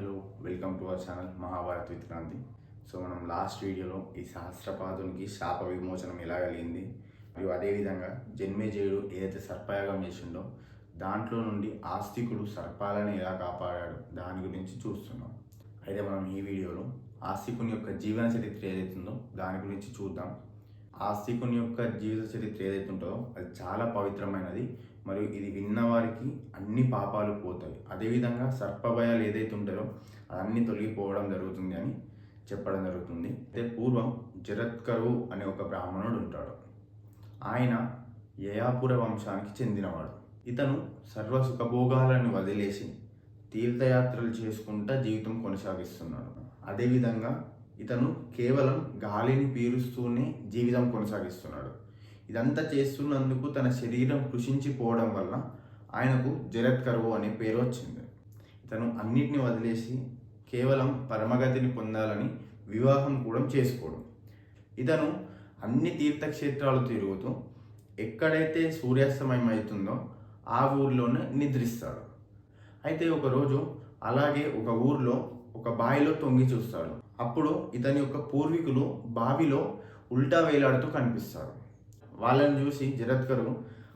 Hello, welcome to our channel Mahabharat with Kranti. So మనం last వీడియోలో ఈ సహస్రపాదునికి శాప విమోచనం ఎలా కలిగింది, మరియు అదేవిధంగా జన్మేజయుడు ఏదైతే సర్పయాగం చేసిండో దాంట్లో నుండి ఆస్తికుడు సర్పాలను ఎలా కాపాడాడు దాని గురించి చూస్తున్నాం. అయితే మనం ఈ వీడియోలో ఆస్తికుని యొక్క జీవన చరిత్ర ఏదైతుందో దాని గురించి చూద్దాం. ఆస్తికుని యొక్క జీవిత చరిత్ర ఏదైతే ఉంటుందో అది చాలా పవిత్రమైనది, మరియు ఇది విన్నవారికి అన్ని పాపాలు పోతాయి. అదేవిధంగా సర్పభయాలు ఏదైతే ఉంటారో అదన్నీ తొలగిపోవడం జరుగుతుంది అని చెప్పడం జరుగుతుంది. అయితే పూర్వం జరత్కరు అనే ఒక బ్రాహ్మణుడు ఉంటాడు. ఆయన యయాపుర వంశానికి చెందినవాడు. ఇతను సర్వ సుఖభోగాలను వదిలేసి తీర్థయాత్రలు చేసుకుంటూ జీవితం కొనసాగిస్తున్నాడు. అదేవిధంగా ఇతను కేవలం గాలిని పీలుస్తూనే జీవితం కొనసాగిస్తున్నాడు. ఇదంతా చేస్తున్నందుకు తన శరీరం కృషించిపోవడం వల్ల ఆయనకు జరత్కరువు అనే పేరు వచ్చింది. ఇతను అన్నిటిని వదిలేసి కేవలం పరమగతిని పొందాలని వివాహం కూడా చేసుకోవడం. ఇతను అన్ని తీర్థక్షేత్రాలు తిరుగుతూ ఎక్కడైతే సూర్యాస్తమయం అవుతుందో ఆ ఊరిలోనే నిద్రిస్తాడు. అయితే ఒకరోజు అలాగే ఒక ఊరిలో ఒక బావిలో తొంగి చూస్తాడు. అప్పుడు ఇతని యొక్క పూర్వీకులు బావిలో ఉల్టా వేలాడుతూ కనిపిస్తారు. వాళ్ళని చూసి జరత్కరు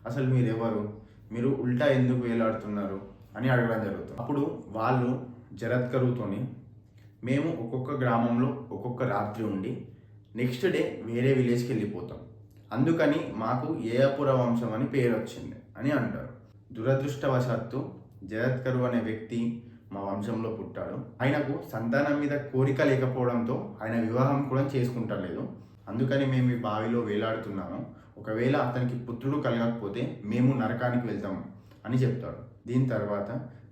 అసలు మీరెవరు, మీరు ఉల్టా ఎందుకు వేలాడుతున్నారు అని అడగడం జరుగుతుంది. అప్పుడు వాళ్ళు జరత్కరుతోని మేము ఒక్కొక్క గ్రామంలో ఒక్కొక్క రాత్రి ఉండి నెక్స్ట్ డే వేరే విలేజ్కి వెళ్ళిపోతాం, అందుకని మాకు ఏయపుర వంశం అని పేరు వచ్చింది అని అంటారు. దురదృష్టవశాత్తు జరత్కరు అనే వ్యక్తి మా వంశంలో పుట్టాడు. ఆయనకు సంతానం మీద కోరిక లేకపోవడంతో ఆయన వివాహం కూడా చేసుకుంటలేదు, అందుకని మేము ఈ బావిలో వేలాడుతున్నాము. ఒకవేళ అతనికి పుత్రుడు కలగకపోతే మేము నరకానికి వెళ్తాము అని చెప్తాడు. దీని తర్వాత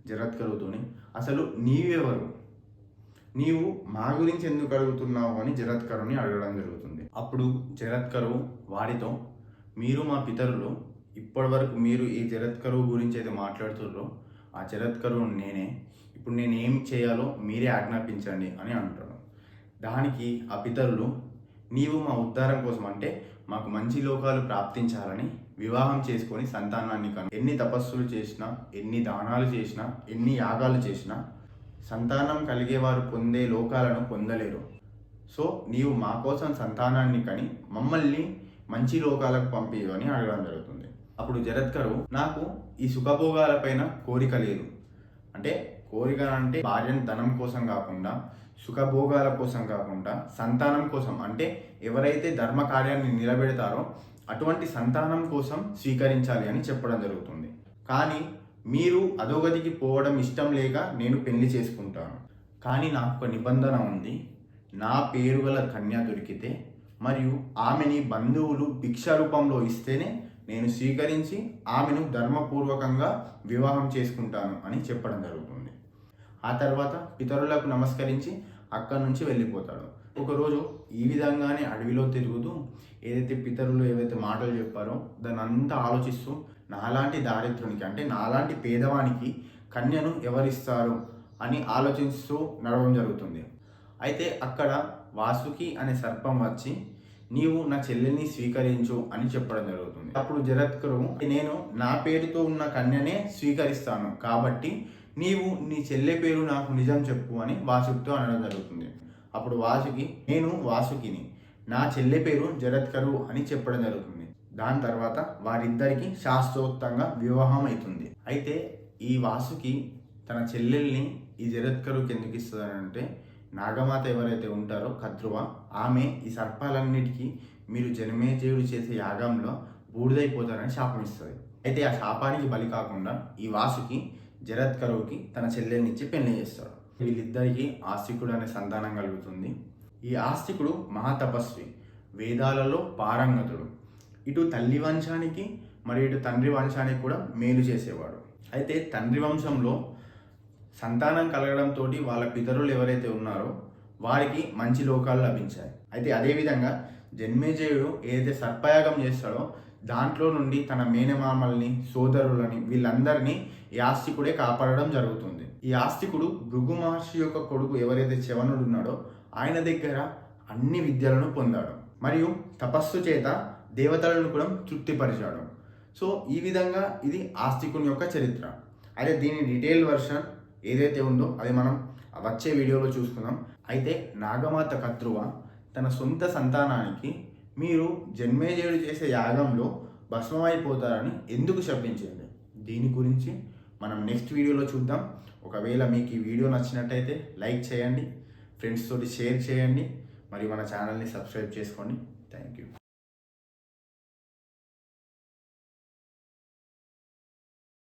జరత్కరుతోని అసలు నీవెవరు, నీవు మా గురించి ఎందుకు అడుగుతున్నావు అని జరత్కరుని అడగడం జరుగుతుంది. అప్పుడు జరత్కరు వారితో, మీరు మా పితరులు, ఇప్పటి వరకు మీరు ఈ జరత్కరువు గురించి అయితే మాట్లాడుతున్నారో ఆ జరత్కరువు నేనే, ఇప్పుడు నేను ఏం చేయాలో మీరే ఆజ్ఞాపించండి అని అంటాడు. దానికి ఆ పితరులు, నీవు మా ఉద్ధారం కోసం అంటే మాకు మంచి లోకాలు ప్రాప్తించాలని వివాహం చేసుకొని సంతానాన్ని ఎన్ని తపస్సులు చేసినా, ఎన్ని దానాలు చేసినా, ఎన్ని యాగాలు చేసినా సంతానం కలిగేవారు పొందే లోకాలను పొందలేరు. సో నీవు మా కోసం సంతానాన్ని కని మమ్మల్ని మంచి లోకాలకు పంపేయని అడగడం జరుగుతుంది. అప్పుడు జరత్కరు, నాకు ఈ సుఖభోగాలపైన కోరిక లేదు, అంటే కోరిక అంటే భార్యను ధనం కోసం కాకుండా, సుఖభోగాల కోసం కాకుండా సంతానం కోసం, అంటే ఎవరైతే ధర్మ కార్యాన్ని నిలబెడతారో అటువంటి సంతానం కోసం స్వీకరించాలి అని చెప్పడం జరుగుతుంది. కానీ మీరు అధోగతికి పోవడం ఇష్టం లేక నేను పెళ్లి చేసుకుంటాను, కానీ నాకు ఒక నిబంధన ఉంది. నా పేరు గల కన్య దొరికితే మరియు ఆమెని బంధువులు భిక్ష రూపంలో ఇస్తేనే నేను స్వీకరించి ఆమెను ధర్మపూర్వకంగా వివాహం చేసుకుంటాను అని చెప్పడం జరుగుతుంది. ఆ తర్వాత పితరులకు నమస్కరించి అక్కడి నుంచి వెళ్ళిపోతాడు. ఒకరోజు ఈ విధంగానే అడవిలో తిరుగుతూ ఏదైతే పితరులు ఏవైతే మాటలు చెప్పారో దాన్ని అంతా ఆలోచిస్తూ నాలాంటి దారిద్రునికి, అంటే నాలాంటి పేదవానికి కన్యను ఎవరిస్తారు అని ఆలోచిస్తూ నడవడం జరుగుతుంది. అయితే అక్కడ వాసుకి అనే సర్పం వచ్చి, నీవు నా చెల్లెల్ని స్వీకరించు అని చెప్పడం జరుగుతుంది. అప్పుడు జరత్కరు, నేను నా పేరుతో ఉన్న కన్యనే స్వీకరిస్తాను, కాబట్టి నీవు నీ చెల్లె పేరు నాకు నిజం చెప్పు అని వాసుకితో అనడం జరుగుతుంది. అప్పుడు వాసుకి, నేను వాసుకిని, నా చెల్లె పేరు జరత్కరు అని చెప్పడం జరుగుతుంది. దాని తర్వాత వారిద్దరికి శాస్త్రోక్తంగా వివాహం అవుతుంది. అయితే ఈ వాసుకి తన చెల్లెల్ని ఈ జరత్కరుకి ఎందుకు ఇస్తుందంటే, నాగమాత ఎవరైతే ఉంటారో కద్రువ, ఆమె ఈ సర్పాలన్నిటికీ మీరు జన్మేజయుడు చేసే యాగంలో బూడిదైపోతారని శాపం ఇస్తుంది. అయితే ఆ శాపానికి బలి కాకుండా ఈ వాసుకి జరత్కరువుకి తన చెల్లెల్నిచ్చి పెళ్లి చేస్తాడు. వీళ్ళిద్దరికి ఆస్తికుడు అనే సంతానం కలుగుతుంది. ఈ ఆస్తికుడు మహాతపస్వి, వేదాలలో పారంగతుడు. ఇటు తల్లి వంశానికి మరియు ఇటు తండ్రి వంశానికి కూడా మేలు చేసేవాడు. అయితే తండ్రి వంశంలో సంతానం కలగడంతో వాళ్ళ పితరులు ఎవరైతే ఉన్నారో వారికి మంచి లోకాలు లభించాయి. అయితే అదేవిధంగా జన్మేజయుడు ఏదైతే సర్పయాగం చేస్తాడో దాంట్లో నుండి తన మేనమామల్ని, సోదరులని, వీళ్ళందరినీ ఈ ఆస్తికుడే కాపాడడం జరుగుతుంది. ఈ ఆస్తికుడు భృగు మహర్షి యొక్క కొడుకు ఎవరైతే చవనుడు ఉన్నాడో ఆయన దగ్గర అన్ని విద్యలను పొందాడు, మరియు తపస్సు చేత దేవతలను కూడా తృప్తిపరిచాడు. సో ఈ విధంగా ఇది ఆస్తికుని యొక్క చరిత్ర. అయితే దీని డీటెయిల్ వర్షన్ ఏదైతే ఉందో అది మనం వచ్చే వీడియోలో చూసుకుందాం. అయితే నాగమాత కత్రువ తన సొంత సంతానానికి మీరు జన్మేజయుడు చేసే యాగంలో భస్మమైపోతారని ఎందుకు శపించింది, దీని గురించి మనం నెక్స్ట్ వీడియోలో చూద్దాం. ఒకవేళ మీకు ఈ వీడియో నచ్చినట్టయితే లైక్ చేయండి, ఫ్రెండ్స్ తోటి షేర్ చేయండి, మరియు మన ఛానల్ని సబ్స్క్రైబ్ చేసుకోండి. Thank you.